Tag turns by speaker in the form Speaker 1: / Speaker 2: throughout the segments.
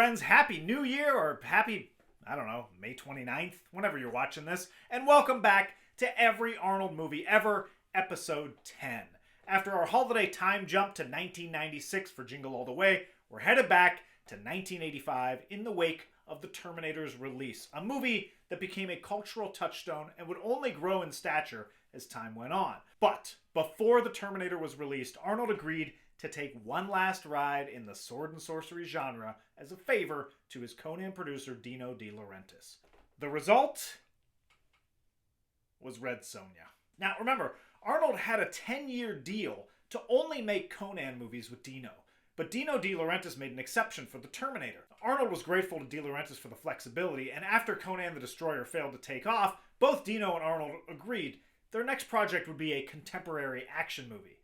Speaker 1: friends, Happy New Year, or happy, I don't know, May 29th, whenever you're watching this, and welcome back to Every Arnold Movie Ever, Episode 10. After our holiday time jump to 1996 for Jingle All the Way, we're headed back to 1985 in the wake of the Terminator's release, a movie that became a cultural touchstone and would only grow in stature as time went on. But before the Terminator was released, Arnold agreed to take one last ride in the sword and sorcery genre as a favor to his Conan producer Dino De Laurentiis. The result was Red Sonja. Now remember, Arnold had a 10-year deal to only make Conan movies with Dino, but Dino De Laurentiis made an exception for the Terminator. Arnold was grateful to De Laurentiis for the flexibility, and after Conan the Destroyer failed to take off, both Dino and Arnold agreed their next project would be a contemporary action movie.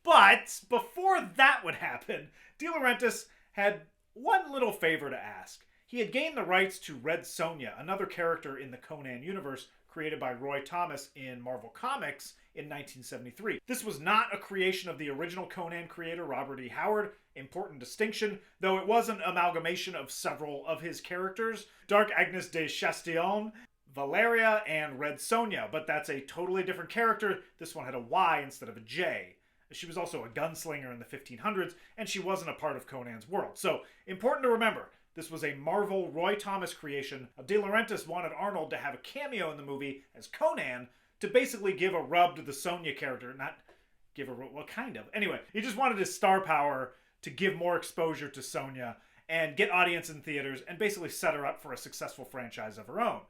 Speaker 1: But before that would happen, De Laurentiis had one little favor to ask. He had gained the rights to Red Sonja, another character in the Conan universe created by Roy Thomas in Marvel Comics in 1973. This was not a creation of the original Conan creator, Robert E. Howard. Important distinction, though it was an amalgamation of several of his characters. Dark Agnes de Chastillon, Valeria, and Red Sonja, but that's a totally different character. This one had a Y instead of a J. She was also a gunslinger in the 1500s, and she wasn't a part of Conan's world. So, important to remember, this was a Marvel Roy Thomas creation. De Laurentiis wanted Arnold to have a cameo in the movie as Conan to basically give a rub to the Sonja character. Not give a rub, well, kind of. Anyway, he just wanted his star power to give more exposure to Sonja and get audience in theaters and basically set her up for a successful franchise of her own.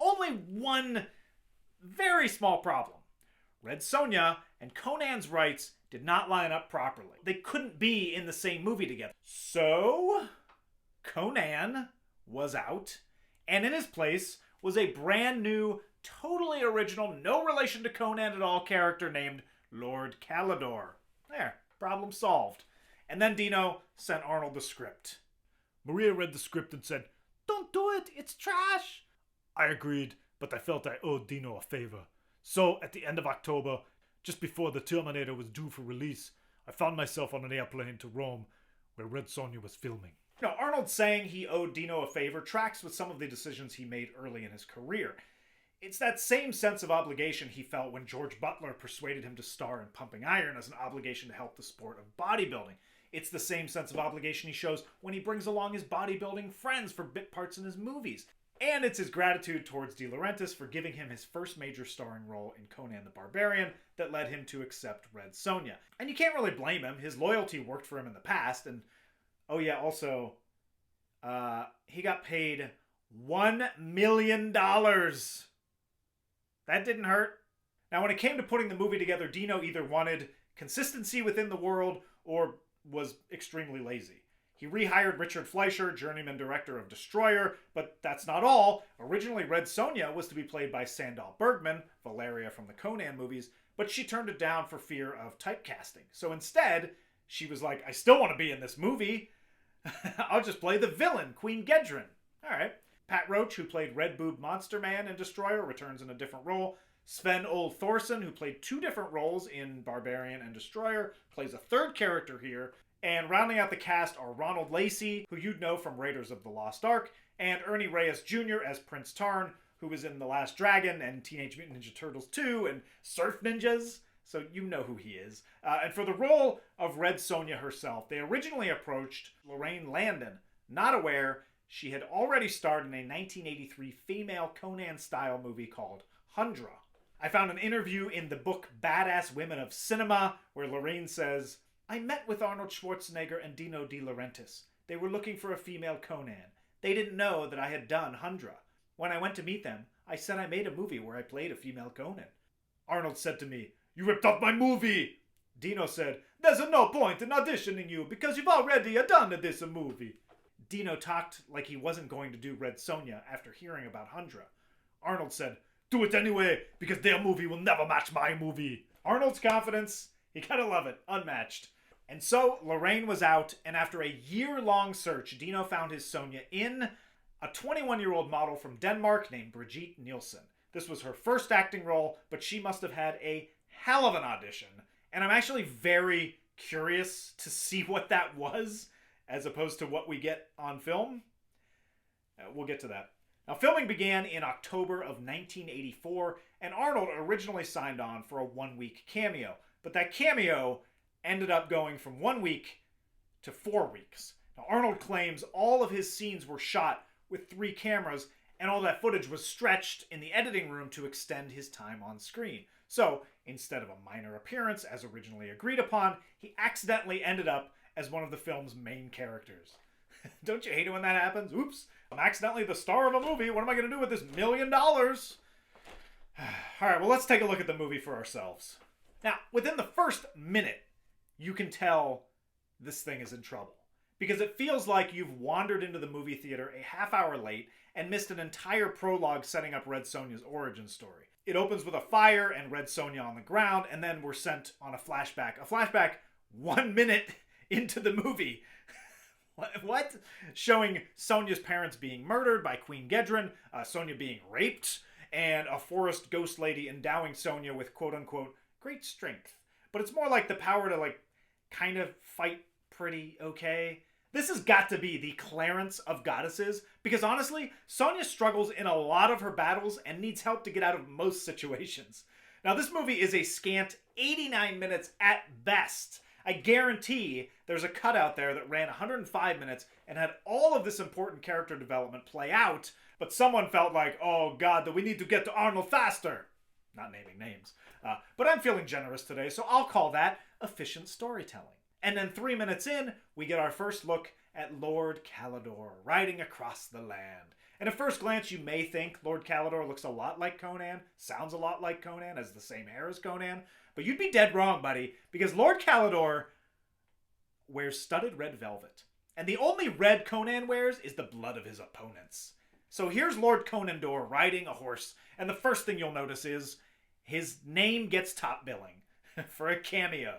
Speaker 1: Only one very small problem. Red Sonja and Conan's rights did not line up properly. They couldn't be in the same movie together. So, Conan was out, and in his place was a brand new, totally original, no relation to Conan at all character named Lord Calidor. There, problem solved. And then Dino sent Arnold the script. Maria read the script and said, "Don't do it, it's trash." I agreed, but I felt I owed Dino a favor. So, at the end of October, just before the Terminator was due for release, I found myself on an airplane to Rome, where Red Sonja was filming. Now, Arnold saying he owed Dino a favor tracks with some of the decisions he made early in his career. It's that same sense of obligation he felt when George Butler persuaded him to star in Pumping Iron as an obligation to help the sport of bodybuilding. It's the same sense of obligation he shows when he brings along his bodybuilding friends for bit parts in his movies. And it's his gratitude towards De Laurentiis for giving him his first major starring role in Conan the Barbarian that led him to accept Red Sonja. And you can't really blame him. His loyalty worked for him in the past. And, oh yeah, also, he got paid $1 million. That didn't hurt. Now, when it came to putting the movie together, Dino either wanted consistency within the world or was extremely lazy. He rehired Richard Fleischer, journeyman director of Destroyer, but that's not all. Originally, Red Sonja was to be played by Sandahl Bergman, Valeria from the Conan movies, but she turned it down for fear of typecasting. So instead, she was like, I still want to be in this movie. I'll just play the villain, Queen Gedrin. All right. Pat Roach, who played Red Boob Monster Man in Destroyer, returns in a different role. Sven Ole Thorsen, who played two different roles in Barbarian and Destroyer, plays a third character here. And rounding out the cast are Ronald Lacey, who you'd know from Raiders of the Lost Ark, and Ernie Reyes Jr. as Prince Tarn, who was in The Last Dragon and Teenage Mutant Ninja Turtles 2 and Surf Ninjas, so you know who he is. And for the role of Red Sonja herself, they originally approached Lorraine Landon, not aware she had already starred in a 1983 female Conan-style movie called Hundra. I found an interview in the book Badass Women of Cinema where Lorraine says, I met with Arnold Schwarzenegger and Dino De Laurentiis. They were looking for a female Conan. They didn't know that I had done Hundra. When I went to meet them, I said I made a movie where I played a female Conan. Arnold said to me, "You ripped off my movie!" Dino said, "There's no point in auditioning you because you've already done this movie." Dino talked like he wasn't going to do Red Sonja after hearing about Hundra. Arnold said, "Do it anyway because their movie will never match my movie." Arnold's confidence, you gotta love it, unmatched. And so, Lorraine was out, and after a year-long search, Dino found his Sonja in a 21-year-old model from Denmark named Brigitte Nielsen. This was her first acting role, but she must have had a hell of an audition. And I'm actually very curious to see what that was. as opposed to what we get on film. We'll get to that. Now, filming began in October of 1984, and Arnold originally signed on for a 1-week cameo. But that cameo ended up going from 1 week to 4 weeks. Now, Arnold claims all of his scenes were shot with 3 cameras, and all that footage was stretched in the editing room to extend his time on screen. So, instead of a minor appearance as originally agreed upon, he accidentally ended up as one of the film's main characters. Don't you hate it when that happens? Oops, I'm accidentally the star of a movie. What am I going to do with this $1 million? Alright, well, let's take a look at the movie for ourselves. Now, within the first minute, you can tell this thing is in trouble. Because it feels like you've wandered into the movie theater a half hour late and missed an entire prologue setting up Red Sonja's origin story. It opens with a fire and Red Sonja on the ground, and then we're sent on a flashback. A flashback 1 minute into the movie. What? Showing Sonja's parents being murdered by Queen Gedren, Sonja being raped, and a forest ghost lady endowing Sonja with quote-unquote great strength. But it's more like the power to, kind of fight pretty okay. This has got to be the Clarence of goddesses, because honestly, Sonja struggles in a lot of her battles and needs help to get out of most situations. Now, this movie is a scant 89 minutes at best. I guarantee there's a cut out there that ran 105 minutes and had all of this important character development play out, but someone felt like, oh god, that we need to get to Arnold faster. Not naming names. But I'm feeling generous today, so I'll call that efficient storytelling. And then 3 minutes in, we get our first look at Lord Calidor riding across the land. And at first glance, you may think Lord Calidor looks a lot like Conan, sounds a lot like Conan, has the same hair as Conan, but you'd be dead wrong, buddy, because Lord Calidor wears studded red velvet. And the only red Conan wears is the blood of his opponents. So here's Lord Conandor riding a horse, and the first thing you'll notice is his name gets top billing for a cameo.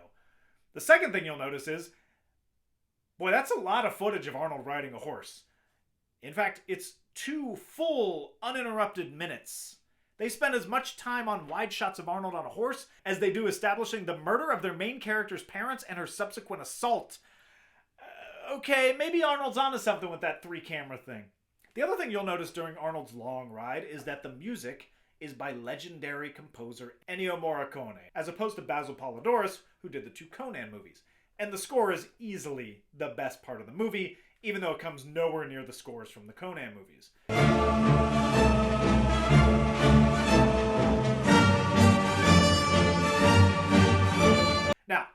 Speaker 1: The second thing you'll notice is, boy, that's a lot of footage of Arnold riding a horse. In fact, it's 2 full, uninterrupted minutes. They spend as much time on wide shots of Arnold on a horse as they do establishing the murder of their main character's parents and her subsequent assault. Okay, maybe Arnold's onto something with that 3-camera thing. The other thing you'll notice during Arnold's long ride is that the music is by legendary composer Ennio Morricone, as opposed to Basil Poledouris, who did the 2 Conan movies. And the score is easily the best part of the movie, even though it comes nowhere near the scores from the Conan movies. Now,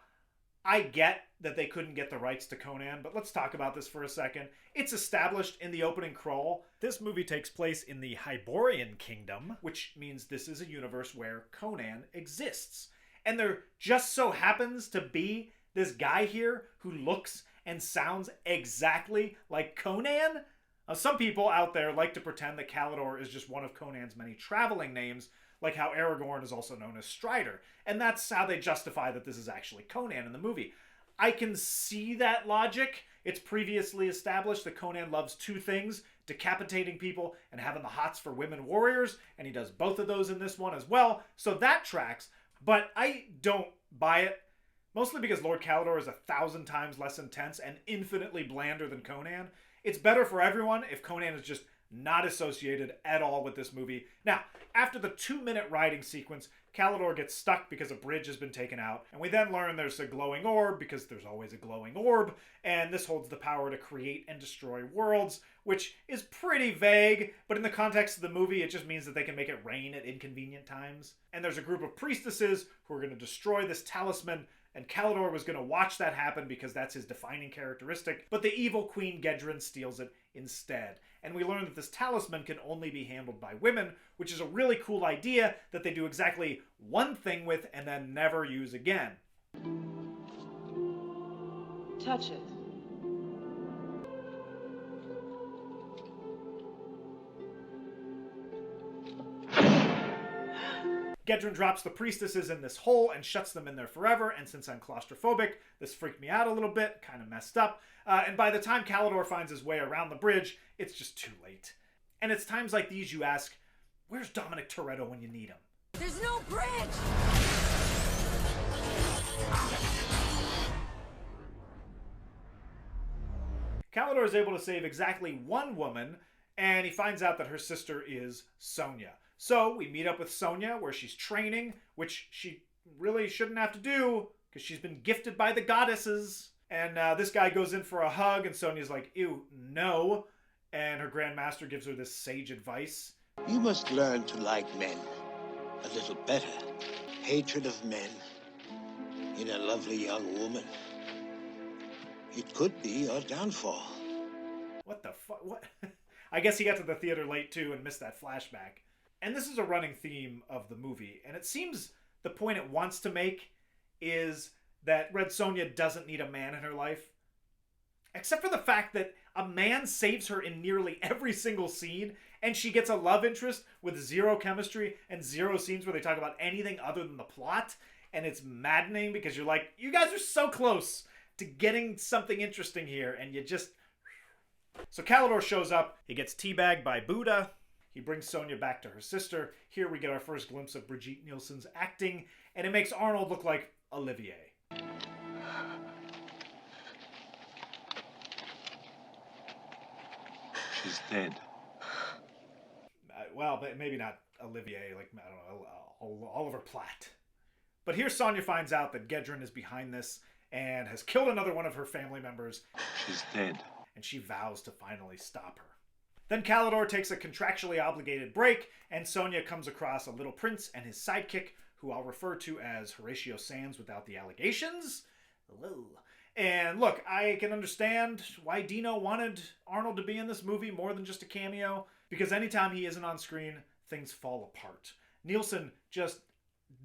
Speaker 1: I get that they couldn't get the rights to Conan, but let's talk about this for a second. It's established in the opening crawl. This movie takes place in the Hyborian Kingdom, which means this is a universe where Conan exists. And there just so happens to be this guy here who looks and sounds exactly like Conan. Now, some people out there like to pretend that Calidor is just one of Conan's many traveling names, like how Aragorn is also known as Strider. And that's how they justify that this is actually Conan in the movie. I can see that logic. It's previously established that Conan loves 2 things, decapitating people and having the hots for women warriors, and he does both of those in this one as well, so that tracks, but I don't buy it, mostly because Lord Calidor is 1,000 times less intense and infinitely blander than Conan. It's better for everyone if Conan is just not associated at all with this movie. Now, after the 2-minute riding sequence, Calidor gets stuck because a bridge has been taken out, and we then learn there's a glowing orb, because there's always a glowing orb, and this holds the power to create and destroy worlds, which is pretty vague, but in the context of the movie, it just means that they can make it rain at inconvenient times. And there's a group of priestesses who are going to destroy this talisman, and Calidor was going to watch that happen because that's his defining characteristic, but the evil Queen Gedren steals it instead. And we learn that this talisman can only be handled by women, which is a really cool idea that they do exactly one thing with and then never use again.
Speaker 2: Touch it.
Speaker 1: Gedren drops the priestesses in this hole and shuts them in there forever, and since I'm claustrophobic, this freaked me out a little bit, kind of messed up, and by the time Calidor finds his way around the bridge, it's just too late. And it's times like these you ask, where's Dominic Toretto when you need him?
Speaker 2: There's no bridge!
Speaker 1: Calidor is able to save exactly one woman, and he finds out that her sister is Sonja. So we meet up with Sonja where she's training, which she really shouldn't have to do because she's been gifted by the goddesses. And this guy goes in for a hug, and Sonja's like, ew, no. And her grandmaster gives her this sage advice.
Speaker 3: You must learn to like men a little better. Hatred of men in a lovely young woman. It could be your downfall.
Speaker 1: What the fuck? What? I guess he got to the theater late too and missed that flashback. And this is a running theme of the movie. And it seems the point it wants to make is that Red Sonja doesn't need a man in her life. Except for the fact that a man saves her in nearly every single scene, and she gets a love interest with zero chemistry and zero scenes where they talk about anything other than the plot. And it's maddening because you're like, you guys are so close to getting something interesting here, and you just... So Calidor shows up. He gets teabagged by Buddha. He brings Sonja back to her sister. Here we get our first glimpse of Brigitte Nielsen's acting, and it makes Arnold look like Olivier.
Speaker 3: She's dead.
Speaker 1: Well, but maybe not Olivier, like, I don't know, Oliver Platt. But here Sonja finds out that Gedren is behind this and has killed another one of her family members.
Speaker 3: She's dead.
Speaker 1: And she vows to finally stop her. Then Calidor takes a contractually obligated break, and Sonja comes across a little prince and his sidekick, who I'll refer to as Horatio Sands without the allegations. Hello. And look, I can understand why Dino wanted Arnold to be in this movie more than just a cameo, because anytime he isn't on screen, things fall apart. Nielsen just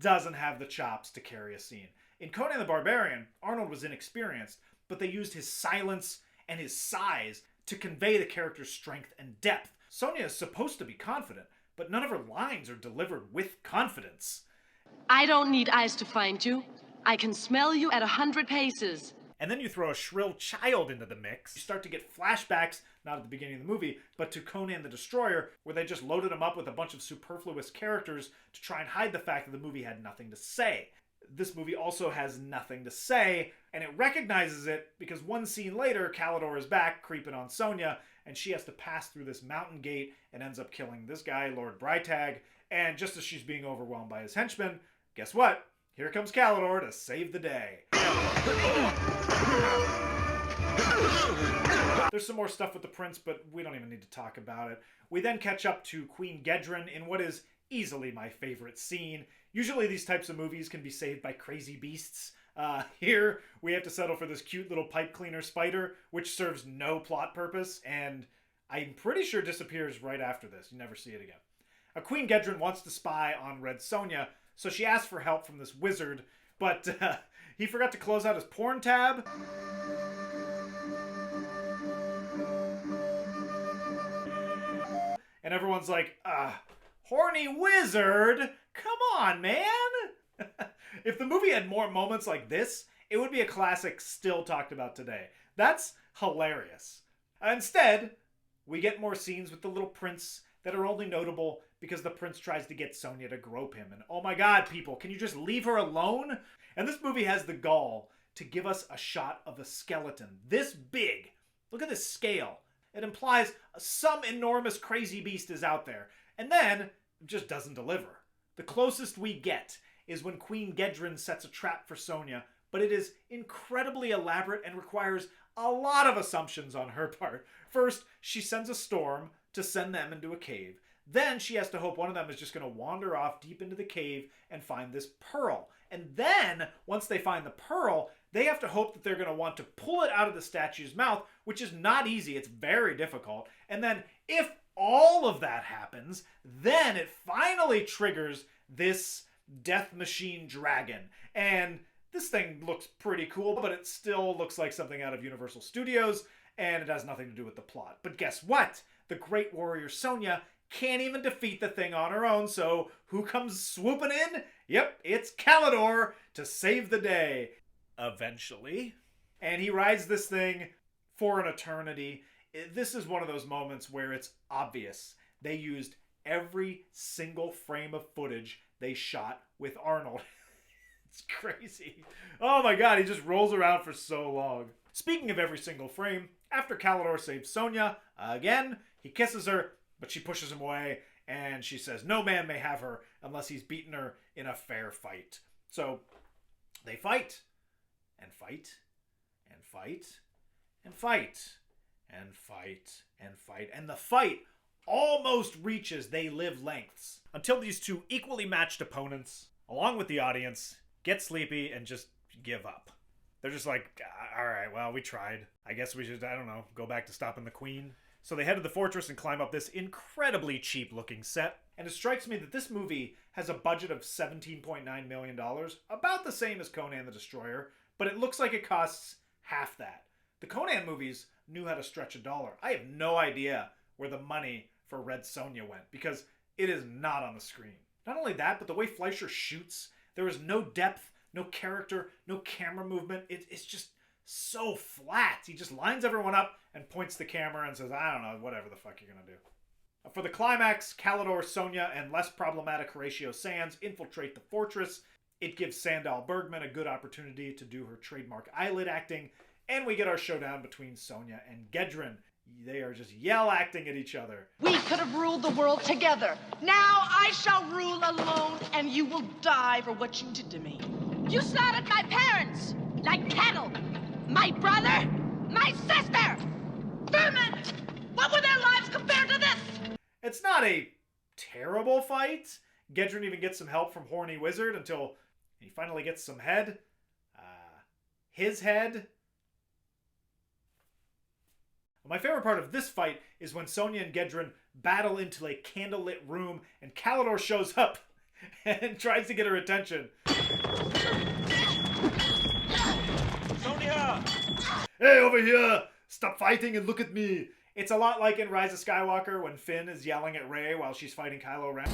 Speaker 1: doesn't have the chops to carry a scene. In Conan the Barbarian, Arnold was inexperienced, but they used his silence and his size to convey the character's strength and depth. Sonja is supposed to be confident, but none of her lines are delivered with confidence.
Speaker 2: I don't need eyes to find you. I can smell you at 100 paces.
Speaker 1: And then you throw a shrill child into the mix. You start to get flashbacks, not at the beginning of the movie, but to Conan the Destroyer, where they just loaded him up with a bunch of superfluous characters to try and hide the fact that the movie had nothing to say. This movie also has nothing to say, and it recognizes it because one scene later, Calidor is back creeping on Sonja, and she has to pass through this mountain gate and ends up killing this guy, Lord Breitag. And just as she's being overwhelmed by his henchmen, guess what? Here comes Calidor to save the day. There's some more stuff with the prince, but we don't even need to talk about it. We then catch up to Queen Gedren in what is easily my favorite scene. Usually these types of movies can be saved by crazy beasts. Here, we have to settle for this cute little pipe cleaner spider, which serves no plot purpose, and I'm pretty sure disappears right after this. You never see it again. Queen Gedren wants to spy on Red Sonja, so she asks for help from this wizard, but he forgot to close out his porn tab. And everyone's like, horny wizard? Come on, man! If the movie had more moments like this, it would be a classic still talked about today. That's hilarious. Instead, we get more scenes with the little prince that are only notable because the prince tries to get Sonja to grope him. And oh my god, people, can you just leave her alone? And this movie has the gall to give us a shot of a skeleton this big. Look at this scale. It implies some enormous crazy beast is out there. And then, it just doesn't deliver. The closest we get is when Queen Gedren sets a trap for Sonja, but it is incredibly elaborate and requires a lot of assumptions on her part. First, she sends a storm to send them into a cave. Then she has to hope one of them is just going to wander off deep into the cave and find this pearl. And then, once they find the pearl, they have to hope that they're going to want to pull it out of the statue's mouth, which is not easy. It's very difficult. And then, if all of that happens, then it finally triggers this death machine dragon. And this thing looks pretty cool, but it still looks like something out of Universal Studios, and it has nothing to do with the plot. But guess what? The great warrior Sonja can't even defeat the thing on her own, so who comes swooping in? Yep, it's Calidor to save the day. Eventually. And he rides this thing for an eternity. This is one of those moments where it's obvious. They used every single frame of footage they shot with Arnold. It's crazy. Oh my god, he just rolls around for so long. Speaking of every single frame, after Calidor saves Sonja, again, he kisses her, but she pushes him away, and she says no man may have her unless he's beaten her in a fair fight. So they fight, and fight, and fight, and fight, and fight, and fight, and the fight almost reaches they live lengths until these two equally matched opponents, along with the audience, get sleepy and just give up. They're just like, all right, well, we tried. I guess we should, I don't know, go back to stopping the queen. So they head to the fortress and climb up this incredibly cheap looking set. And it strikes me that this movie has a budget of $17.9 million, about the same as Conan the Destroyer, but it looks like it costs half that. The Conan movies knew how to stretch a dollar. I have no idea where the money for Red Sonja went, because it is not on the screen. Not only that, but the way Fleischer shoots, there is no depth, no character, no camera movement. It's just so flat. He just lines everyone up and points the camera and says, I don't know, whatever the fuck you're gonna do. For the climax, Calidor, Sonja, and less problematic Horatio Sands infiltrate the fortress. It gives Sandahl Bergman a good opportunity to do her trademark eyelid acting, and we get our showdown between Sonja and Gedren. They are just yell acting at each other.
Speaker 2: We could have ruled the world together. Now I shall rule alone, and you will die for what you did to me. You slaughtered my parents like cattle. My brother, my sister. Vermin! What were their lives compared to this?
Speaker 1: It's not a terrible fight. Gedren even gets some help from Horny Wizard until he finally gets some head. His head. My favorite part of this fight is when Sonja and Gedren battle into a candlelit room and Calidor shows up and tries to get her attention.
Speaker 4: Sonja!
Speaker 1: Hey, over here! Stop fighting and look at me! It's a lot like in Rise of Skywalker when Finn is yelling at Rey while she's fighting Kylo Ren.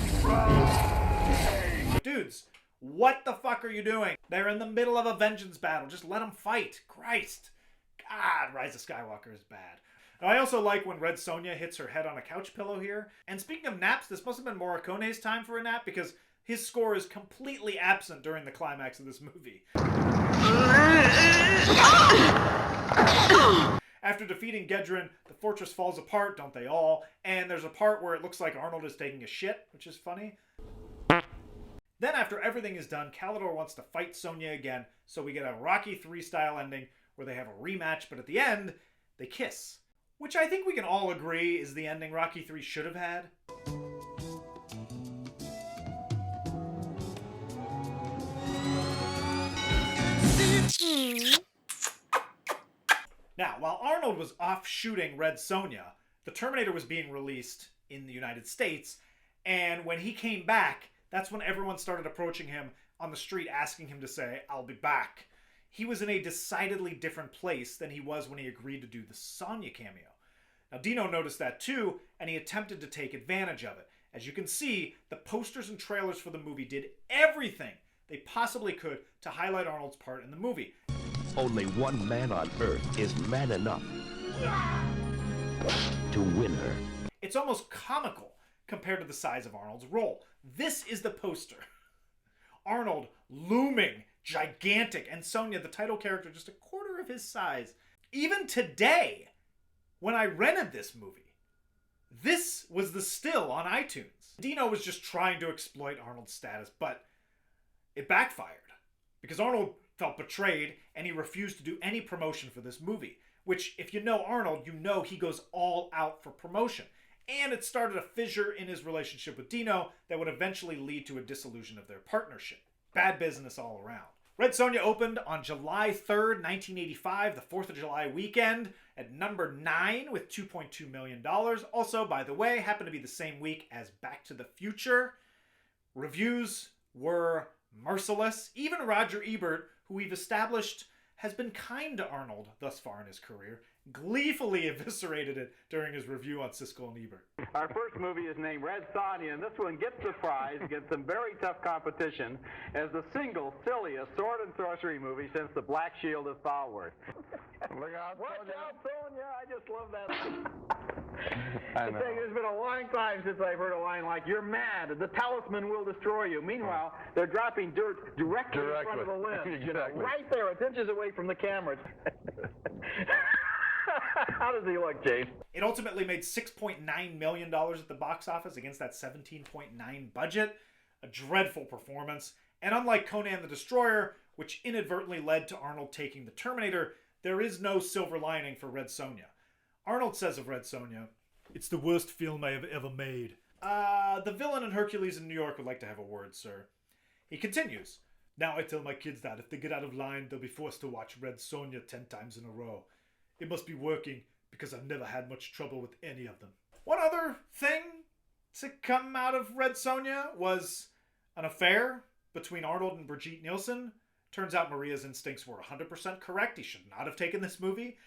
Speaker 1: Dudes, what the fuck are you doing? They're in the middle of a vengeance battle. Just let them fight. Christ. God, Rise of Skywalker is bad. I also like when Red Sonja hits her head on a couch pillow here. And speaking of naps, this must have been Morricone's time for a nap because his score is completely absent during the climax of this movie. After defeating Gedren, the fortress falls apart, don't they all? And there's a part where it looks like Arnold is taking a shit, which is funny. Then after everything is done, Calidor wants to fight Sonja again, so we get a Rocky III style ending where they have a rematch, but at the end, they kiss. Which I think we can all agree is the ending Rocky III should have had. Now, while Arnold was off shooting Red Sonja, the Terminator was being released in the United States, and when he came back, that's when everyone started approaching him on the street asking him to say, I'll be back. He was in a decidedly different place than he was when he agreed to do the Sonja cameo. Now, Dino noticed that too, and he attempted to take advantage of it. As you can see, the posters and trailers for the movie did everything they possibly could to highlight Arnold's part in the movie.
Speaker 5: Only one man on Earth is man enough to win her.
Speaker 1: It's almost comical compared to the size of Arnold's role. This is the poster. Arnold looming, gigantic, and Sonja, the title character, just a quarter of his size. Even today, when I rented this movie, this was the still on iTunes. Dino was just trying to exploit Arnold's status, but it backfired. Because Arnold felt betrayed, and he refused to do any promotion for this movie. Which, if you know Arnold, you know he goes all out for promotion. And it started a fissure in his relationship with Dino that would eventually lead to a dissolution of their partnership. Bad business all around. Red Sonja opened on July 3rd, 1985, the 4th of July weekend, at number 9 with $2.2 million. Also, by the way, happened to be the same week as Back to the Future. Reviews were merciless. Even Roger Ebert, who we've established has been kind to Arnold thus far in his career, gleefully eviscerated it during his review on Siskel and Ebert.
Speaker 6: Our first movie is named Red Sonja, and this one gets the prize against some very tough competition as the single silliest sword and sorcery movie since The Black Shield of Falworth. Look out, Sonja! Watch out, Sonja! I just love that. I know. There's been a long time since I've heard a line like, "You're mad. The talisman will destroy you." Meanwhile, they're dropping dirt directly in front of the limb.
Speaker 4: Exactly.
Speaker 6: Right there. It's inches away from the camera. How does he look, James?
Speaker 1: It ultimately made $6.9 million at the box office against that $17.9 budget. A dreadful performance. And unlike Conan the Destroyer, which inadvertently led to Arnold taking the Terminator, there is no silver lining for Red Sonja. Arnold says of Red Sonja, "It's the worst film I have ever made. The villain in Hercules in New York would like to have a word, sir." He continues, "Now I tell my kids that if they get out of line, they'll be forced to watch Red Sonja 10 times in a row. It must be working, because I've never had much trouble with any of them." One other thing to come out of Red Sonja was an affair between Arnold and Brigitte Nielsen. Turns out Maria's instincts were 100% correct. He should not have taken this movie.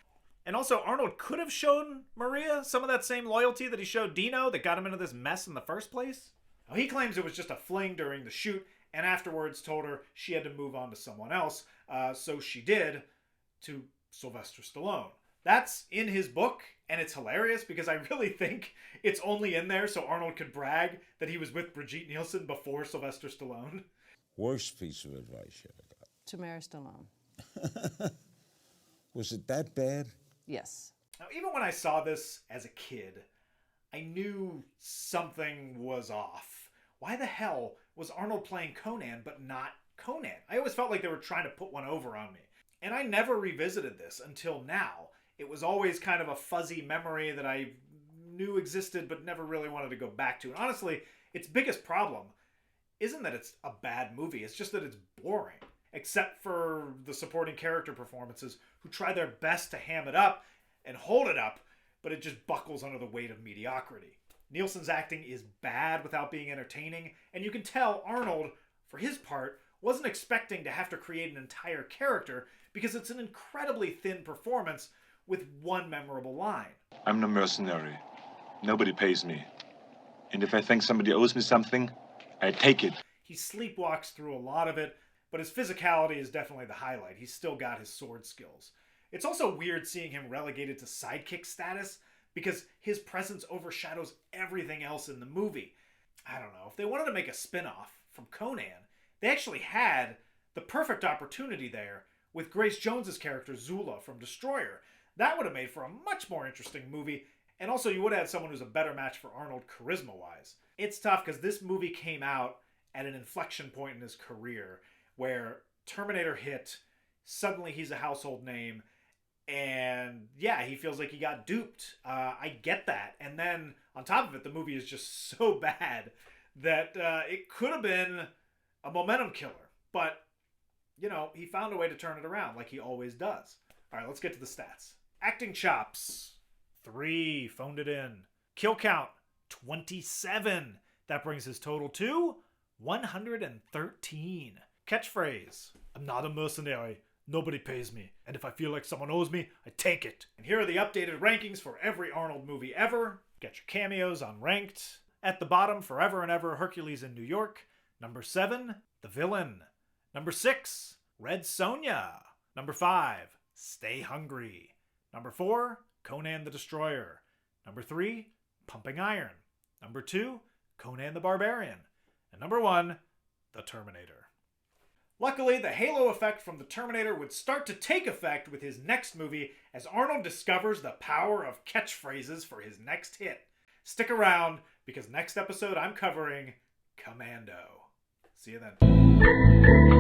Speaker 1: And also, Arnold could have shown Maria some of that same loyalty that he showed Dino that got him into this mess in the first place. Now, he claims it was just a fling during the shoot, and afterwards told her she had to move on to someone else. So she did, to Sylvester Stallone. That's in his book, and it's hilarious because I really think it's only in there so Arnold could brag that he was with Brigitte Nielsen before Sylvester Stallone.
Speaker 7: Worst piece of advice you ever got?
Speaker 8: To marry Stallone.
Speaker 7: Was it that bad?
Speaker 8: Yes.
Speaker 1: Now, even when I saw this as a kid, I knew something was off. Why the hell was Arnold playing Conan but not Conan? I always felt like they were trying to put one over on me. And I never revisited this until now. It was always kind of a fuzzy memory that I knew existed but never really wanted to go back to. And honestly, its biggest problem isn't that it's a bad movie. It's just that it's boring. Except for the supporting character performances who try their best to ham it up and hold it up, but it just buckles under the weight of mediocrity. Nielsen's acting is bad without being entertaining, and you can tell Arnold, for his part, wasn't expecting to have to create an entire character because it's an incredibly thin performance with one memorable line.
Speaker 9: "I'm no mercenary. Nobody pays me. And if I think somebody owes me something, I take it."
Speaker 1: He sleepwalks through a lot of it, but his physicality is definitely the highlight. He's still got his sword skills. It's also weird seeing him relegated to sidekick status because his presence overshadows everything else in the movie. I don't know. If they wanted to make a spin-off from Conan, they actually had the perfect opportunity there with Grace Jones's character Zula from Destroyer. That would have made for a much more interesting movie, and also you would have had someone who's a better match for Arnold charisma-wise. It's tough because this movie came out at an inflection point in his career where Terminator hit, suddenly he's a household name, and yeah, he feels like he got duped. I get that. And then on top of it, the movie is just so bad that it could have been a momentum killer. But, you know, he found a way to turn it around like he always does. All right, let's get to the stats. Acting chops, 3, phoned it in. Kill count, 27. That brings his total to 113. Catchphrase, "I'm not a mercenary. Nobody pays me. And if I feel like someone owes me, I take it." And here are the updated rankings for every Arnold movie ever. Get your cameos on Ranked. At the bottom, Forever and Ever, Hercules in New York. Number 7, The Villain. Number 6, Red Sonja. Number 5, Stay Hungry. Number 4, Conan the Destroyer. Number 3, Pumping Iron. Number 2, Conan the Barbarian. And number 1, The Terminator. Luckily, the halo effect from The Terminator would start to take effect with his next movie as Arnold discovers the power of catchphrases for his next hit. Stick around, because next episode I'm covering Commando. See you then.